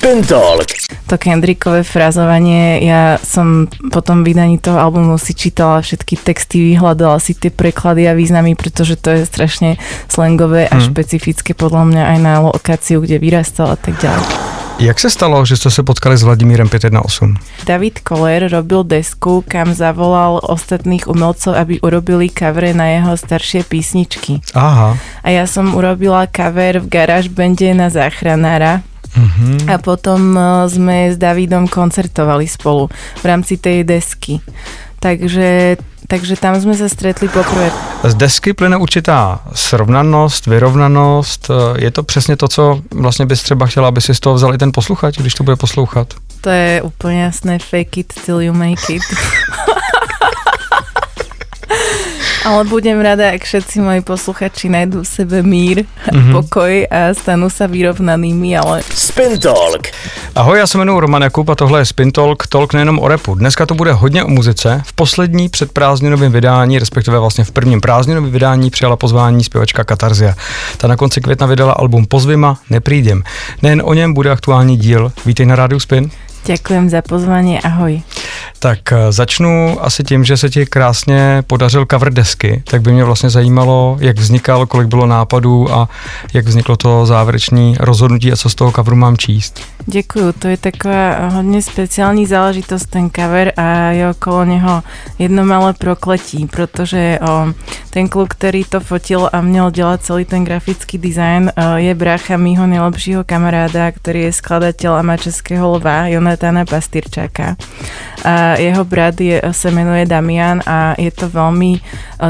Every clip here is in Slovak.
Spin Talk. To Kendrickové frázovanie, ja som po tom vydaní toho albumu si čítala všetky texty, vyhľadala si tie preklady a významy, pretože to je strašne slangové a špecifické podľa mňa aj na lokáciu, kde vyrastal a tak ďalej. Jak se stalo, že jste se potkali s Vladimírem 518? David Koller robil desku, kam zavolal ostatných umelcov, aby urobili cover na jeho staršie písničky. Aha. A ja som urobila cover v GarageBande na Záchranára. A potom sme s Davidom koncertovali spolu v rámci tej desky. Takže tam jsme se stretli poprvé. Z desky plyne určitá srovnanost, vyrovnanost. Je to přesně to, co vlastně bys třeba chtěla, aby si z toho vzal i ten posluchač, když to bude poslouchat? To je úplně jasné, fake it till you make it. Ale budem rada, ak všetci moji posluchači najdú v sebe mír, pokoj a stanú sa vyrovnanými, ale... Spin Talk. Ahoj, já se jmenuji Roman Jakub a tohle je Spin Talk, talk nejenom o rapu. Dneska to bude hodně o muzice. V poslední předprázdninovém vydání, respektive vlastně v prvním prázdninovém vydání přijala pozvání zpěvačka Katarzia. Ta na konci května vydala album Pozvima, neprídem. Nejen o něm bude aktuální díl. Vítej na Rádiu Spin. Ďakujem za pozvanie, ahoj. Tak začnu asi tím, že se ti krásně podařil cover desky, tak by mě vlastně zajímalo, jak vznikal, kolik bylo nápadů a jak vzniklo to závěrečné rozhodnutí a co z toho coveru mám číst. Ďakujem, to je taková hodně speciální záležitosť ten cover a je okolo něho jedno malé prokletí, protože ten kluk, který to fotil a měl dělat celý ten grafický design, je brácha mýho nejlepšího kamaráda, který je skladateľ Amačeského lva, Jonatána Pastýrčáka. A jeho brat se jmenuje Damian a je to veľmi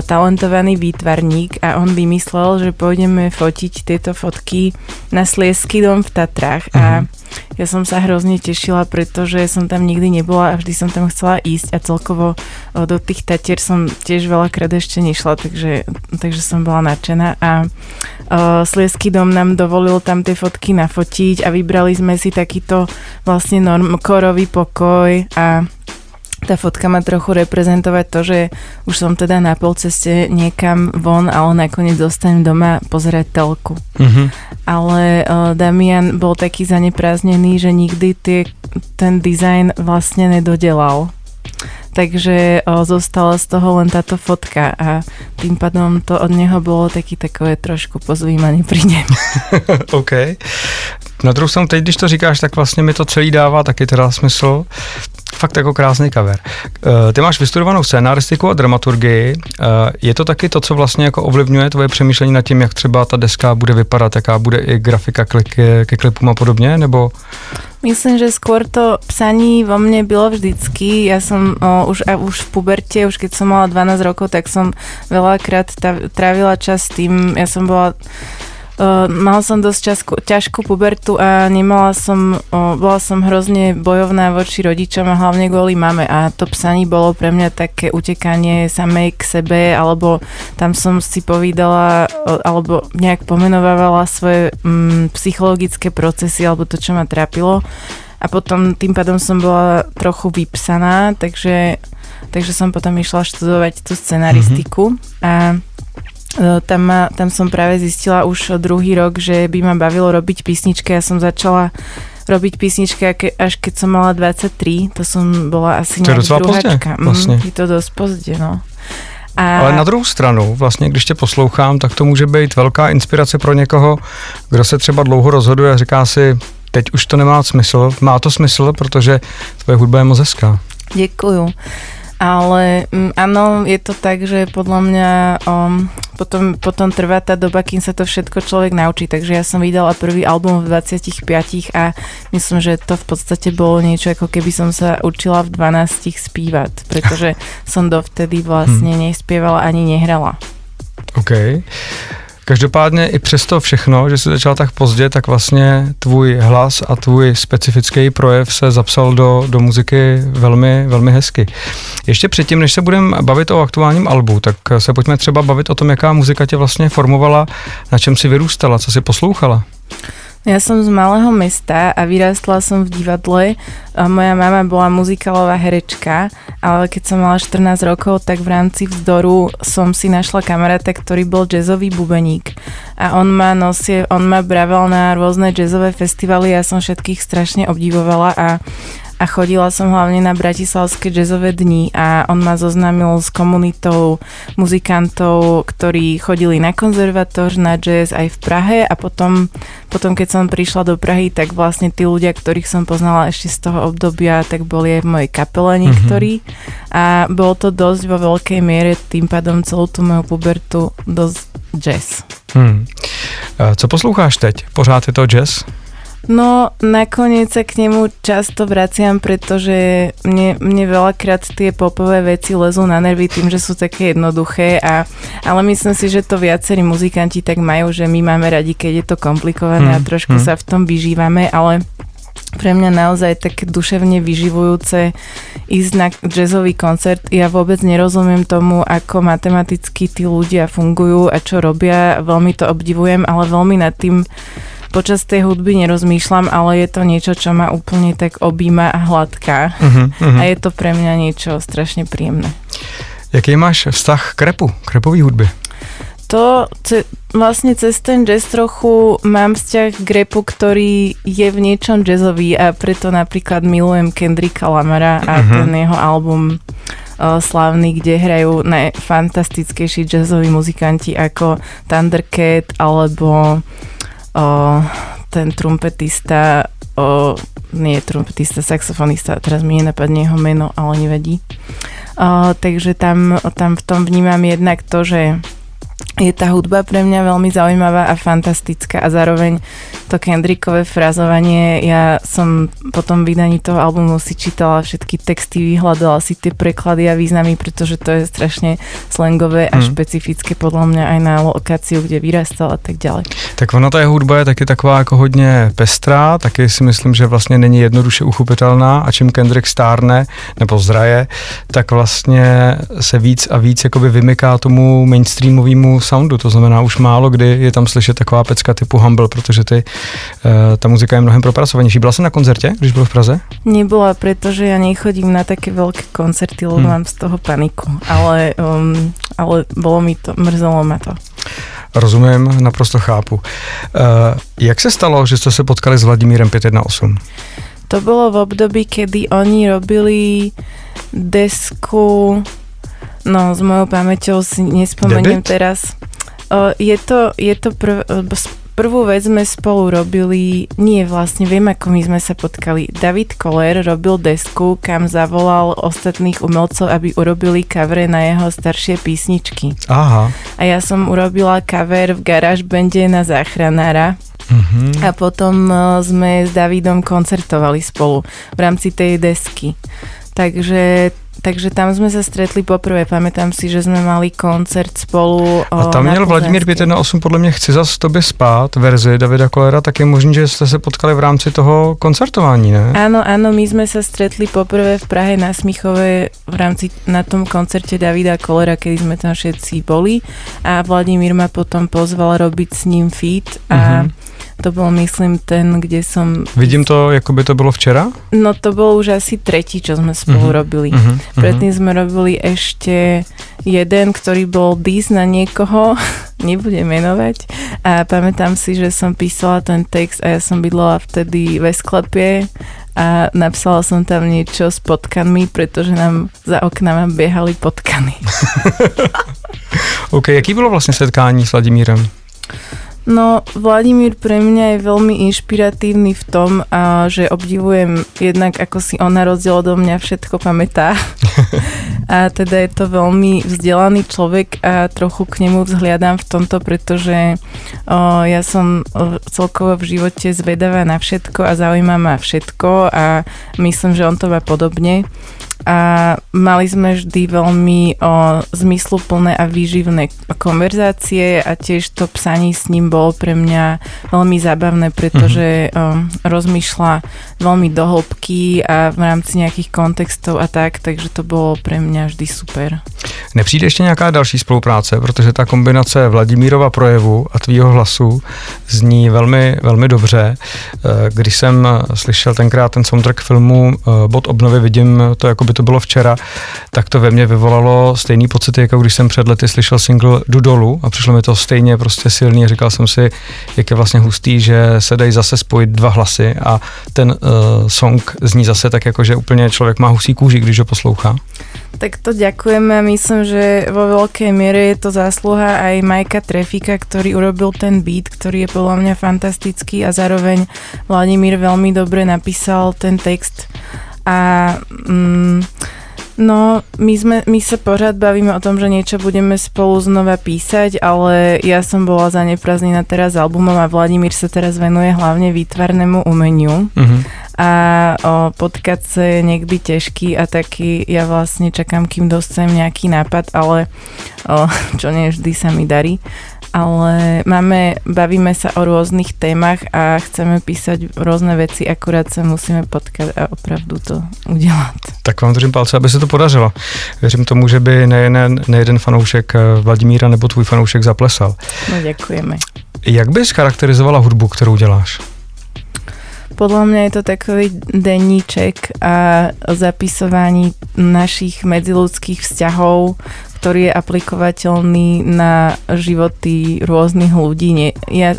talentovaný výtvarník a on vymyslel, že pôjdeme fotiť tieto fotky na Slieský dom v Tatrách a ja som sa hrozne tešila, pretože som tam nikdy nebola a vždy som tam chcela ísť a celkovo do tých Tatier som tiež veľakrát ešte nešla, takže som bola nadšená a Slieský dom nám dovolil tam tie fotky nafotiť a vybrali sme si takýto vlastne korový pokoj a tá fotka má trochu reprezentovať to, že už som teda na polceste niekam von, ale nakoniec dostanem doma pozerať telku. Ale Damian bol taký zaneprázdnený, že nikdy ten dizajn vlastne nedodelal. Takže zostala z toho len táto fotka a tým pádom to od neho bolo takové trošku pozvím a neprídem. OK. Na druhou stranu teď, když to říkáš, tak vlastně mi to celý dává taky teda smysl. Fakt jako krásný cover. Ty máš vystudovanou scénaristiku a dramaturgii. Je to taky to, co vlastně jako ovlivňuje tvoje přemýšlení nad tím, jak třeba ta deska bude vypadat, jaká bude i grafika ke klipům a podobně, nebo... Myslím, že skôr to psaní vo mne bylo vždycky. Ja som už v puberte, už keď som mala 12 rokov, tak som veľakrát trávila čas s tým. Ja som bola mala som dosť ťažkú pubertu a bola som hrozne bojovná voči rodičom a hlavne kvôli mame a to psaní bolo pre mňa také utekanie samej k sebe, alebo tam som si povídala alebo nejak pomenovávala svoje psychologické procesy alebo to, čo ma trápilo a potom tým pádom som bola trochu vypsaná, takže som potom išla študovať tú scenaristiku a tam som práve zistila už druhý rok, že by ma bavilo robiť písničky. Ja som začala robiť písničky až keď som mala 23, to som bola asi nejak druháčka. Vlastně. Je to dosť pozdě, no. Ale na druhou stranu, vlastně, když tě poslouchám, tak to může být velká inspirace pro někoho, kdo se třeba dlouho rozhoduje a říká si, teď už to nemá smysl. Má to smysl, protože tvoje hudba je moc hezká. Děkuju. Ale áno, je to tak, že podľa mňa potom trvá tá doba, kým sa to všetko človek naučí. Takže ja som vydala prvý album v 25 a myslím, že to v podstate bolo niečo, ako keby som sa učila v 12 spívať, pretože som dovtedy vlastne nespievala ani nehrala. OK. Každopádně i přesto všechno, že jsi začala tak pozdě, tak vlastně tvůj hlas a tvůj specifický projev se zapsal do muziky velmi, velmi hezky. Ještě předtím, než se budeme bavit o aktuálním albu, tak se pojďme třeba bavit o tom, jaká muzika tě vlastně formovala, na čem si vyrůstala, co si poslouchala. Ja som z malého mesta a vyrástla som v divadle. Moja mama bola muzikálová herečka, ale keď som mala 14 rokov, tak v rámci vzdoru som si našla kamaráta, ktorý bol jazzový bubeník. A on ma braval na rôzne jazzové festivaly, ja som všetkých strašne obdivovala a chodila som hlavne na bratislavské jazzové dni a on ma zoznámil s komunitou muzikantov, ktorí chodili na konzervatór, na jazz aj v Prahe a potom keď som prišla do Prahy, tak vlastne tí ľudia, ktorých som poznala ešte z toho obdobia, tak boli aj v mojej kapele niektorí a bolo to dosť vo veľkej miere, tým pádom celú tú moju pubertu dosť jazz. Co posloucháš teď? Pořád je to jazz? No, nakoniec sa k nemu často vraciam, pretože mne veľakrát tie popové veci lezú na nervy tým, že sú také jednoduché, ale myslím si, že to viacerí muzikanti tak majú, že my máme radi, keď je to komplikované a trošku sa v tom vyžívame, ale pre mňa naozaj tak duševne vyživujúce ísť na jazzový koncert. Ja vôbec nerozumiem tomu, ako matematicky tí ľudia fungujú a čo robia. Veľmi to obdivujem, ale veľmi nad tým počas tej hudby nerozmýšľam, ale je to niečo, čo ma úplne tak objíma a hladká. A je to pre mňa niečo strašne príjemné. Jaký máš vztah k rapu, k rapovej hudbe? Vlastne cez ten jazz trochu mám vzťah k rapu, ktorý je v niečom jazzový a preto napríklad milujem Kendricka Lamara a ten jeho album slávny, kde hrajú najfantastickejší jazzoví muzikanti ako Thundercat alebo ten trumpetista, trumpetista, saxofonista, teraz mi nenapadne jeho meno, ale nevadí. Takže tam v tom vnímam jednak to, že je tá hudba pre mňa veľmi zaujímavá a fantastická a zároveň to Kendrickové frázovanie, ja som po tom vydaní toho albumu si čítala všetky texty, vyhľadala si tie preklady a významy, pretože to je strašne slangové a špecifické podľa mňa aj na lokáciu, kde vyrastal a tak ďalej. Tak ona ta hudba je taky taková jako hodně pestrá, taky si myslím, že vlastně není jednoduše uchopitelná a čím Kendrick stárne nebo zraje, tak vlastně se víc a víc jakoby vymyká tomu mainstreamovému soundu, to znamená už málo kdy je tam slyšet taková pecka typu Humble, protože ta muzika je mnohem propracovanější. Byla jsi na koncertě, když byl v Praze? Nebola, pretože ja nechodím na také veľké koncerty, lebo mám z toho paniku, ale bolo mi to, mrzelo ma to. Rozumím, naprosto chápu. Jak se stalo, že jste se potkali s Vladimírem 518? To bolo v období, kedy oni robili desku, no s mojou pamäťou si nespomeniem teraz. Prvú vec sme spolu robili, nie vlastne, viem ako my sme sa potkali. David Koller robil desku, kam zavolal ostatných umelcov, aby urobili cover na jeho staršie písničky. Aha. A ja som urobila cover v GarageBande na Záchranára. A potom sme s Davidom koncertovali spolu v rámci tej desky. Takže tam sme sa stretli poprvé. Pamätám si, že sme mali koncert spolu. A tam měl Vladimír 518 podle mě Chci zas tobě spát verzi Davida Kollera, tak je možný, že ste sa potkali v rámci toho koncertování, ne? Áno, my sme sa stretli poprvé v Prahe na Smichove na tom koncerte Davida Kollera, kedy sme tam všetci boli a Vladimír ma potom pozval robiť s ním feat a to bol, myslím, ten, kde som... Vidím to, ako by to bolo včera? No to bol už asi tretí, čo sme spolu robili. Predtým sme robili ešte jeden, ktorý bol diss na niekoho, nebudem menovať. A pamätám si, že som písala ten text a ja som bydlela vtedy ve sklepie a napísala som tam niečo s potkanmi, pretože nám za oknama biehali potkany. OK, jaký bylo vlastne setkání s Vladimírem? No, Vladimír pre mňa je veľmi inšpiratívny v tom, že obdivujem jednak, ako si on na rozdiel odo mňa všetko pamätá. A teda je to veľmi vzdelaný človek a trochu k nemu vzhliadam v tomto, pretože ja som celkovo v živote zvedavá na všetko a zaujíma ma všetko a myslím, že on to má podobne. a mali sme vždy veľmi zmysluplné a výživné konverzácie a tiež to psaní s ním bolo pre mňa veľmi zábavné, pretože rozmýšľa veľmi do hĺbky a v rámci nejakých kontextov a tak, takže to bolo pre mňa vždy super. Nepřijde ještě nějaká další spolupráce, protože ta kombinace Vladimírova projevu a tvýho hlasu zní velmi, velmi dobře. Když jsem slyšel tenkrát ten soundtrack filmu Bod obnovy, vidím to, jako by to bylo včera, tak to ve mně vyvolalo stejný pocity, jako když jsem před lety slyšel single Jdu dolů a přišlo mi to stejně prostě silný. Říkal jsem si, jak je vlastně hustý, že se dají zase spojit dva hlasy a ten song zní zase tak, jako že úplně člověk má husí kůži, když ho poslouchá. Tak to ďakujeme. Myslím, že vo veľkej miere je to zásluha aj Majka Trefika, ktorý urobil ten beat, ktorý je podľa mňa fantastický a zároveň Vladimír veľmi dobre napísal ten text. A my sa pořád bavíme o tom, že niečo budeme spolu znova písať, ale ja som bola zaneprázdnená teraz albumom a Vladimír sa teraz venuje hlavne výtvarnému umeniu. A potkať sa je niekdy ťažký a taký ja vlastne čakám, kým dostanem nejaký nápad, ale čo nie vždy sa mi darí. Ale bavíme sa o rôznych témach a chceme písať rôzne veci, akurát sa musíme potkať a opravdu to udělat. Tak vám držím palce, aby se to podařilo. Věřím tomu, že by nejeden fanoušek Vladimíra nebo tvůj fanoušek zaplesal. No ďakujeme. Jak bys charakterizovala hudbu, kterou děláš? Podľa mňa je to takový denníček a zapisování našich medziľudských vzťahov, ktorý je aplikovateľný na životy rôznych ľudí. Ja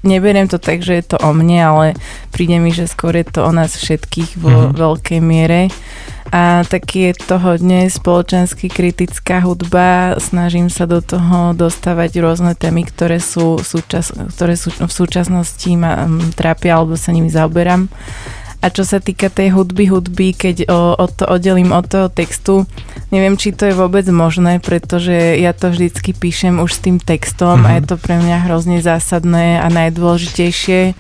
neberiem to tak, že je to o mne, ale príde mi, že skôr je to o nás všetkých vo veľkej miere. A taky je to hodne spoločensky kritická hudba. Snažím sa do toho dostávať rôzne témy, ktoré sú v súčasnosti ma trápia alebo sa nimi zaoberám. A čo sa týka tej hudby, keď to oddelím od toho textu, neviem, či to je vôbec možné, pretože ja to vždycky píšem už s tým textom a je to pre mňa hrozne zásadné a najdôležitejšie.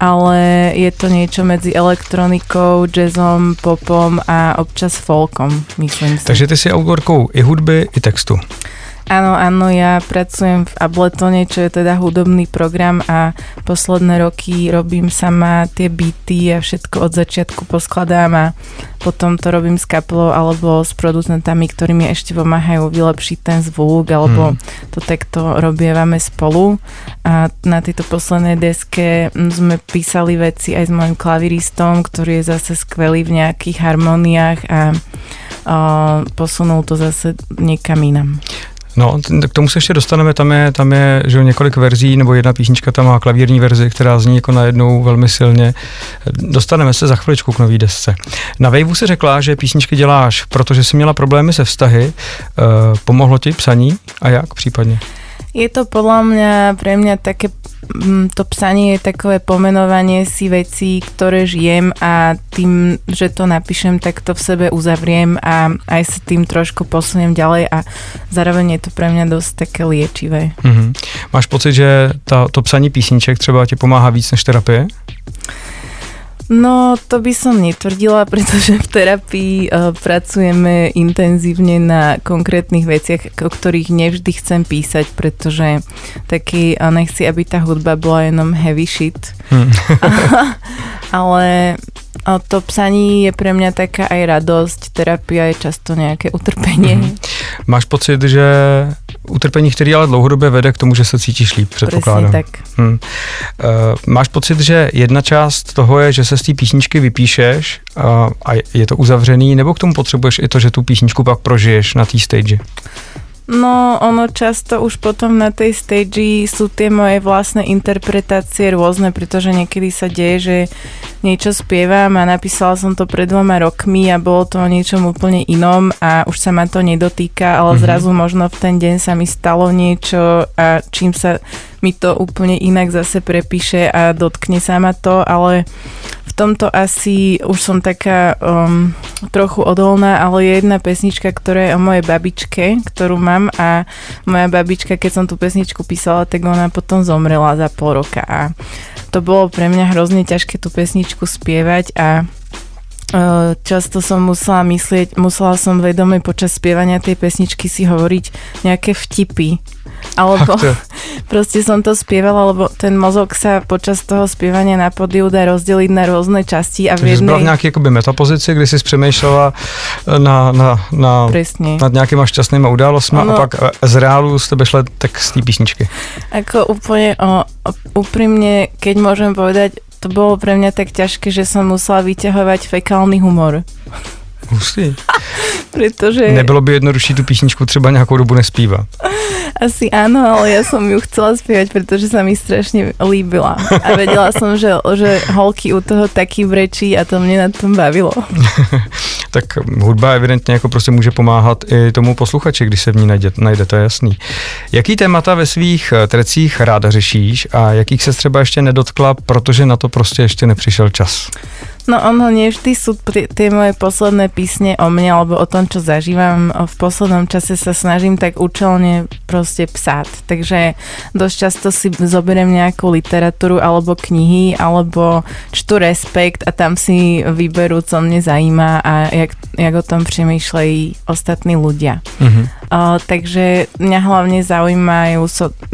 Ale je to niečo medzi elektronikou, jazzom, popom a občas folkom, myslím si. Takže ty si autorkou i hudby, i textu. Áno, ja pracujem v Abletone, čo je teda hudobný program a posledné roky robím sama tie beaty a všetko od začiatku poskladám a potom to robím s kapelou alebo s producentami, ktorí mi ešte pomáhajú vylepšiť ten zvuk alebo to takto robievame spolu. A na tejto poslednej deske sme písali veci aj s mojim klaviristom, ktorý je zase skvelý v nejakých harmoniách a posunul to zase niekam inam. No, k tomu se ještě dostaneme, tam je že několik verzí, nebo jedna písnička tam má klavírní verzi, která zní jako najednou velmi silně. Dostaneme se za chviličku k nový desce. Na Waveu si řekla, že písničky děláš, protože jsi měla problémy se vztahy. Pomohlo ti psaní a jak případně? Je to pre mňa také, to psanie je takové pomenovanie si vecí, ktoré žijem a tým, že to napíšem, tak to v sebe uzavriem a aj sa tým trošku posuniem ďalej a zároveň je to pre mňa dosť také liečivé. Máš pocit, že to psaní písniček třeba ti pomáhá víc než terapie? No, to by som netvrdila, pretože v terapii pracujeme intenzívne na konkrétnych veciach, o ktorých nevždy chcem písať, pretože taký nechci, aby tá hudba bola jenom heavy shit. Ale to psaní je pre mňa taká aj radosť, terapia je často nejaké utrpenie. Máš pocit, že utrpení, který ale dlouhodobě vede k tomu, že se cítíš líp, předpokládám. Presne tak. Máš pocit, že jedna část toho je, že se z té písničky vypíšeš a je to uzavřený, nebo k tomu potřebuješ i to, že tu písničku pak prožiješ na té stage? No, ono často už potom na tej stage sú tie moje vlastné interpretácie rôzne, pretože niekedy sa deje, že niečo spievam a napísala som to pred 2 rokmi a bolo to o niečom úplne inom a už sa ma to nedotýka, ale zrazu možno v ten deň sa mi stalo niečo a čím sa mi to úplne inak zase prepíše a dotkne sa ma to, ale v tomto asi už som taká trochu odolná, ale je jedna pesnička, ktorá je o mojej babičke, ktorú mám a moja babička, keď som tú pesničku písala, tak ona potom zomrela za pol roka a to bolo pre mňa hrozne ťažké tú pesničku spievať a Často som musela som vedome počas spievania tej pesničky si hovoriť nejaké vtipy. Alebo proste som to spievala, lebo ten mozog sa počas toho spievania na pódiu dá rozdeliť na rôzne časti a v jednej... Takže nějaký jakoby metapozici, kdy si přemýšlela nad nějakýma šťastnýma událostma a pak z reálu z tebe šle text té písničky. Ako úplne úprimne, keď môžem povedať, to bolo pre mňa tak ťažké, že som musela vyťahovať fekálny humor. Hustý. Pretože... Nebylo by jednodušší tu písničku třeba nějakou dobu nespívat? Asi áno, ale ja som ju chcela spievať, pretože sa mi strašne líbila. A vedela som, že holky u toho taky brečí a to mne na tom bavilo. Tak hudba evidentně jako prostě může pomáhat i tomu posluchači, když se v ní najde, to je jasný. Jaký témata ve svých trecích ráda řešíš a jakých se třeba ještě nedotkla, protože na to prostě ještě nepřišel čas? No ono nie vždy sú tie moje posledné písne o mne alebo o tom, čo zažívam. V poslednom čase sa snažím tak účelne proste psať. Takže dosť často si zoberiem nejakú literatúru alebo knihy alebo čtu Respekt a tam si vyberú, co mne zajíma a jak o tom přemýšľají ostatní ľudia. Mm-hmm. Takže mňa hlavne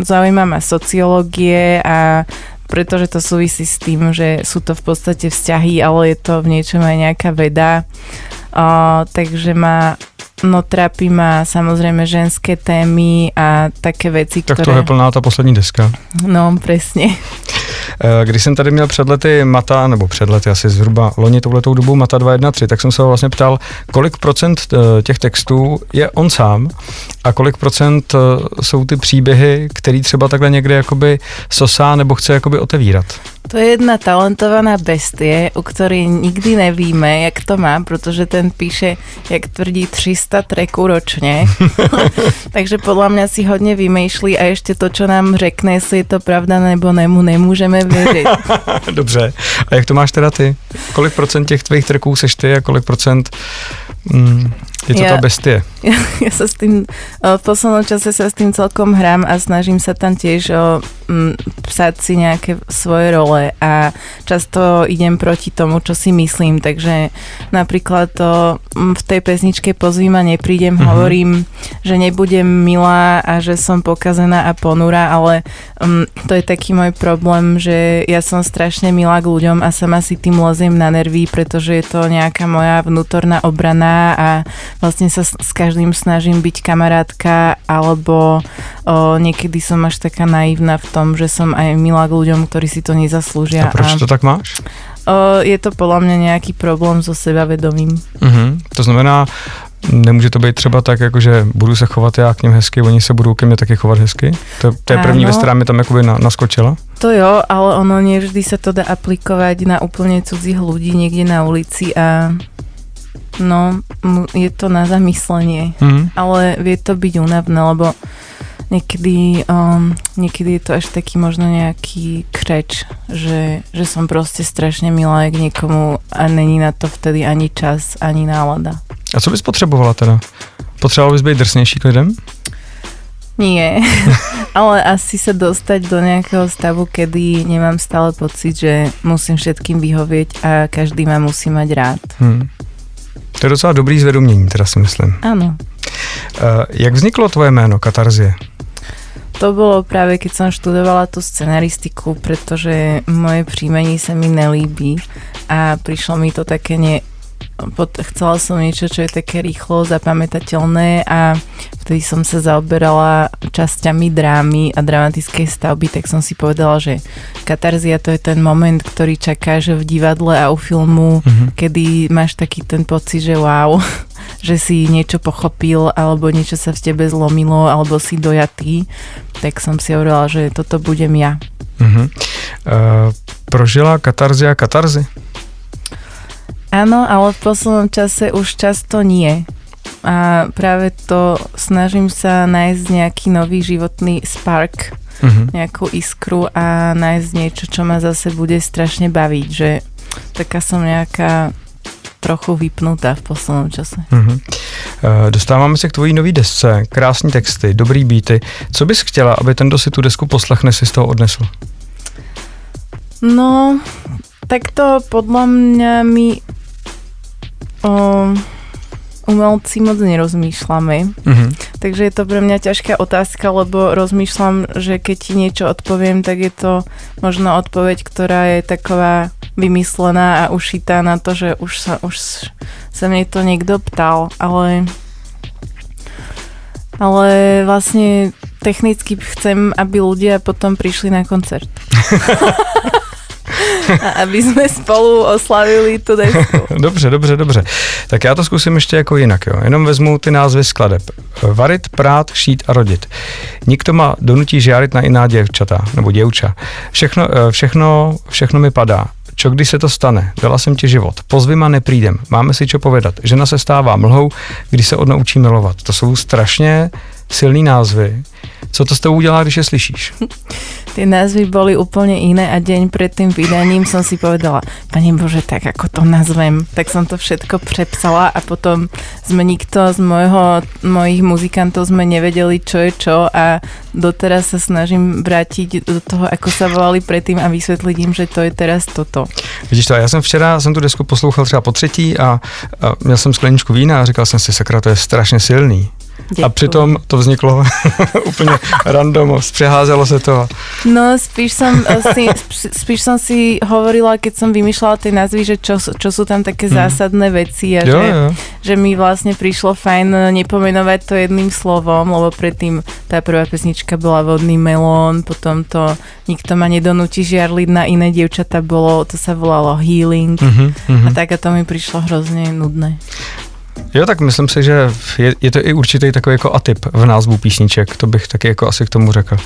zaujíma ma sociológie a pretože to súvisí s tým, že sú to v podstate vzťahy, ale je to v niečom aj nejaká veda. Takže trápí ma samozrejme ženské témy a také veci, tak ktoré... Tak to je plná ta poslední deska. No, presne. Když jsem tady měl před lety asi zhruba loni touhletou dobu Mata 213, tak jsem se ho vlastně ptal, kolik procent těch textů je on sám a kolik procent jsou ty příběhy, který třeba takhle někde jakoby sosá nebo chce jakoby otevírat. To je jedna talentovaná bestie, u ktorej nikdy nevíme, jak to má, protože ten píše, jak tvrdí, 300 tracků ročne. Takže podľa mňa si hodne vymýšlí a ešte to, čo nám řekne, jestli je to pravda nebo nemůžeme věřit. Dobře. A jak to máš teda ty? Kolik procent těch tvých tracků seš ty a kolik procent je to tá bestie? Ja sa s tým, v poslednom čase sa s tým celkom hrám a snažím sa tam tiež psať si nejaké svoje role a často idem proti tomu, čo si myslím, takže napríklad v tej pesničke Pozví ma neprídem, hovorím, že nebudem milá a že som pokazená a ponurá, ale to je taký môj problém, že ja som strašne milá k ľuďom a sama si tým leziem na nervy, pretože je to nejaká moja vnútorná obrana a vlastne sa s každým snažím byť kamarátka, alebo niekedy som až taká naivná v tom, že som aj milá k ľuďom, ktorí si to nezaslúžia. A proč to tak máš? Je to podľa mňa nejaký problém so sebavedomím. To znamená, nemůže to být třeba tak, jako že budu se chovat já k ním hezky, oni se budou ke mně taky chovat hezky? To je první věc, která mi tam jakoby naskočila? To jo, ale ono nevždy sa to dá aplikovať na úplne cudzích ľudí niekde na ulici a je to na zamyslenie, ale vie to byť únavné, lebo niekedy je to až taký možno nejaký křeč, že som proste strašne milá k niekomu a není na to vtedy ani čas, ani nálada. A co bys potřebovala teda? Potřebovala bys být drsnější k lidem? Nie, ale asi sa dostať do nejakého stavu, kedy nemám stále pocit, že musím všetkým vyhovieť a každý ma musí mať rád. To je docela dobrý zvedomění, teda si myslím. Áno. Jak vzniklo tvoje jméno Katarzie? To bolo práve, keď som študovala tú scenaristiku, pretože moje príjmení sa mi nelíbí a prišlo mi to také chcela som niečo, čo je také rýchlo zapamätateľné a vtedy som sa zaoberala časťami drámy a dramatickej stavby, tak som si povedala, že katarzia to je ten moment, ktorý čakáš v divadle a u filmu, kedy máš taký ten pocit, že wow, že si niečo pochopil alebo niečo sa v tebe zlomilo alebo si dojatý, tak som si hovorila, že toto budem ja. Prožila katarzia katarzy? Áno, ale v poslednom čase už často nie. A práve to snažím sa nájsť nejaký nový životný spark, nejakú iskru a nájsť niečo, čo ma zase bude strašne baviť, že taká som nejaká trochu vypnutá v poslednom čase. Dostáváme se k tvojí nový desce, krásní texty, dobrý beaty. Co bys chtěla, aby ten, kdo si tu desku poslechne, si z toho odnesl? No, tak to podľa mňa mi umelci moc nerozmýšľame. Takže je to pre mňa ťažká otázka, lebo rozmýšľam, že keď ti niečo odpoviem, tak je to možno odpoveď, ktorá je taková vymyslená a ušitá na to, že už sa mne to niekto ptal, ale vlastne technicky chcem, aby ľudia potom prišli na koncert. A aby jsme spolu oslavili tu desku. Dobře. Tak já to zkusím ještě jako jinak. Jo. Jenom vezmu ty názvy skladeb. Varit, prát, šít a rodit. Nikto ma donutí žiarit na iná děvčata, nebo děvča. Všechno mi padá. Čo když se to stane? Dala jsem ti život. Pozvi ma, neprídem. Máme si čo povedat. Žena se stává mlhou, když se odnaučí milovat. To jsou strašně silný názvy. Co to s tebou udělá, když je slyšíš? Tie názvy boli úplne iné a deň pred tým vydaním som si povedala, Pane Bože, tak ako to nazvem. Tak som to všetko prepsala a potom sme nikto z mojich muzikantov sme nevedeli, čo je čo a doteraz sa snažím vrátiť do toho, ako sa volali predtým a vysvetliť im, že to je teraz toto. Vidíš to, já jsem včera tu desku poslouchal třeba po třetí a měl jsem skleničku vína a říkal jsem si, sakra, to je strašně silný. Děkuju. A přitom to vzniklo úplně random, přeházelo se to. No, spíš som si hovorila, keď som vymýšľala tie názvy, že čo sú tam také zásadné veci a že mi vlastne prišlo fajn nepomenovať to jedným slovom, lebo predtým tá prvá pesnička bola Vodný melón, potom to Nikto ma nedonúti žiarliť na iné dievčatá, to sa volalo Healing a tak a to mi prišlo hrozne nudné. Jo, tak myslím si, že je to i určitý takový jako atyp v názvu písniček, to bych taky jako asi k tomu řekl.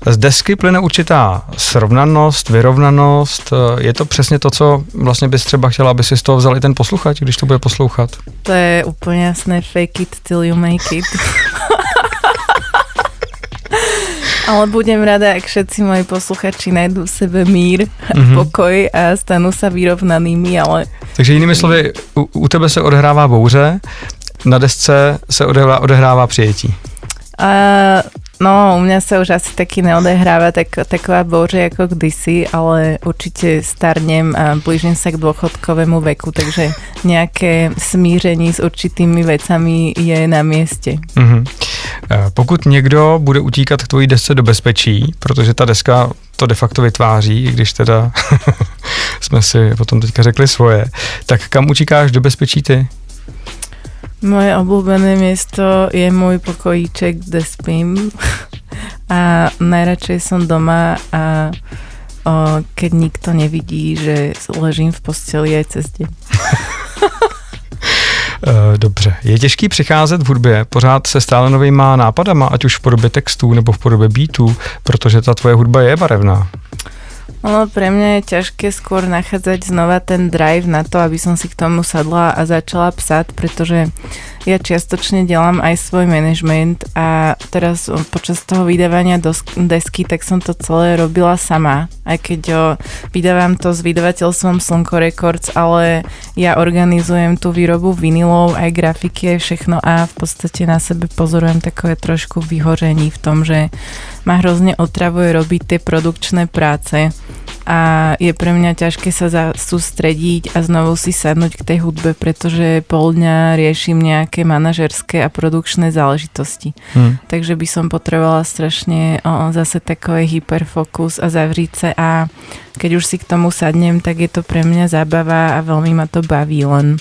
Z desky plyne určitá srovnanost, vyrovnanost, je to přesně to, co vlastně bys třeba chtěla, aby si z toho vzal i ten posluchač, když to bude poslouchat? To je úplně jasné, fake it till you make it. Ale budem rada, ak všetci moji posluchači najdú v sebe mír a pokoj a stanú sa vyrovnanými, ale... Takže jinými slovy, u tebe se odehrává bouře, na desce se odehrává přijetí. No, u mňa sa už asi taky neodehráva taková bouře ako kdysi, ale určite starnem a blížim sa k dôchodkovému veku, takže nejaké smíření s určitými vecami je na mieste. Pokud někdo bude utíkat k tvojí desce do bezpečí, protože ta deska to de facto vytváří, i když teda jsme si potom teďka řekli svoje, tak kam utíkáš do bezpečí ty? Moje obľúbené miesto je môj pokojíček, kde spím a najradšej som doma a keď nikto nevidí, že ležím v posteli aj cez deň. Dobře. Je těžký přicházet v hudbě pořád se stále novýma nápadama, ať už v podobě textů nebo v podobě beatů, protože ta tvoje hudba je barevná. Ono pre mňa je ťažké skôr nachádzať znova ten drive na to, aby som si k tomu sadla a začala psať, pretože ja čiastočne delám aj svoj management a teraz počas toho vydávania desky, tak som to celé robila sama, aj keď vydávam to s vydavateľstvom Slnko Records, ale ja organizujem tú výrobu vinilov, aj grafiky, aj všechno a v podstate na sebe pozorujem takové trošku vyhoření v tom, že ma hrozne otravuje robiť tie produkčné práce a je pre mňa ťažké sa sústrediť a znovu si sadnúť k tej hudbe, pretože pol dňa riešim nejaké manažerské a produkčné záležitosti. Takže by som potrebovala strašne zase takový hyperfokus a zavřít sa a keď už si k tomu sadnem, tak je to pre mňa zábava a veľmi ma to baví, len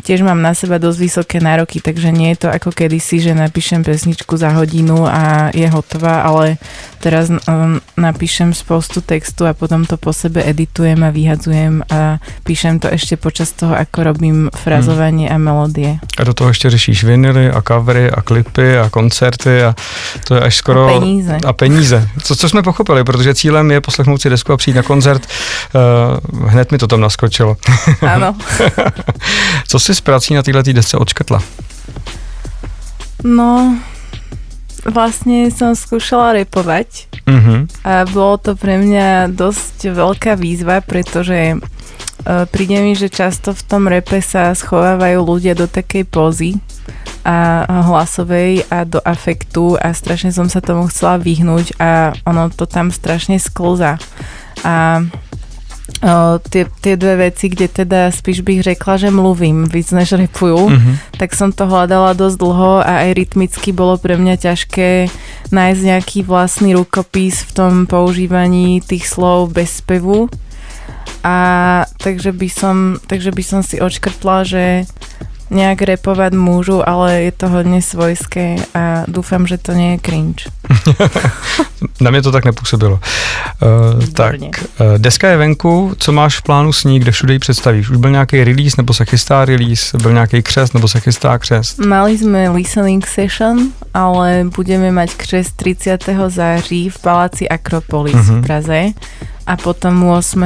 tiež mám na seba dosť vysoké nároky, takže nie je to ako kedysi, že napíšem pesničku za hodinu a je hotová, ale teraz napíšem spoustu textu a potom to po sebe editujem a vyhadzujem a píšem to ešte počas toho, ako robím frazovanie a melodie. A do toho ešte řešíš vinily a covery a klipy a koncerty a to je až skoro... A peníze. Co jsme pochopili, protože cílem je poslechnout si desku a přijít na koncert. Hned mi to tam naskočilo. Áno. Co si s prací na této desce odškrtla? No, vlastne som skúšala rapovať a bolo to pre mňa dosť veľká výzva, pretože príde mi, že často v tom rape sa schovávajú ľudia do takej pózy a hlasovej a do afektu a strašne som sa tomu chcela vyhnúť a ono to tam strašne sklzá. A tie dve veci, kde teda spíš bych řekla, že mluvím víc než repujú, tak som to hľadala dosť dlho a aj rytmicky bolo pre mňa ťažké nájsť nejaký vlastný rukopis v tom používaní tých slov bez spevu. A takže by som si odškrtla, že nejak repovať môžu, ale je to hodně svojské a doufám, že to nie je cringe. Na mě to tak nepůsobilo. Tak, deska je venku, co máš v plánu s ní, kde všude ji představíš? Už byl nějaký release, nebo se chystá release? Byl nějaký křest, nebo se chystá křest? Mali sme listening session, ale budeme mať křest 30. září v Paláci Akropolis v Praze. A potom 8.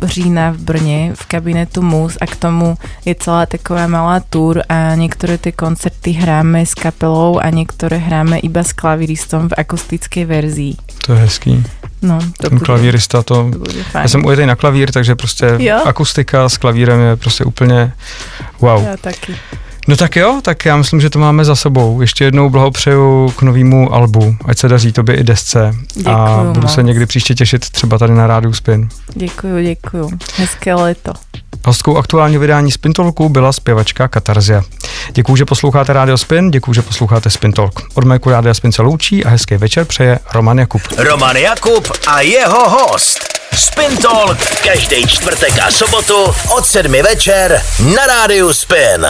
října v Brně v kabinetu Mus a k tomu je celá taková malá tour a niektoré tie koncerty hráme s kapelou a niektoré hráme iba s klavíristom v akustické verzii. To je hezký. No, to ten klavírista, to já jsem ujetej na klavír, takže prostě akustika s klavírem je prostě úplně wow. Já taky. No tak jo, tak já myslím, že to máme za sebou. Ještě jednou blahopřeju k novému albu, ať se daří tobě i desce. Děkuju a budu moc. se někdy příště těšit třeba tady na Rádiu Spin. Děkuju. Hezké léto. Hostkou aktuálního vydání Spin Talku byla zpěvačka Katarzia. Děkuju, že posloucháte Rádio Spin, děkuju, že posloucháte Spin Talk. Od Majku Rádia Spin se loučí a hezký večer přeje Roman Jakub. Roman Jakub a jeho host. Spin Talk každý čtvrtek a sobotu od 7 večer na Rádiu Spin.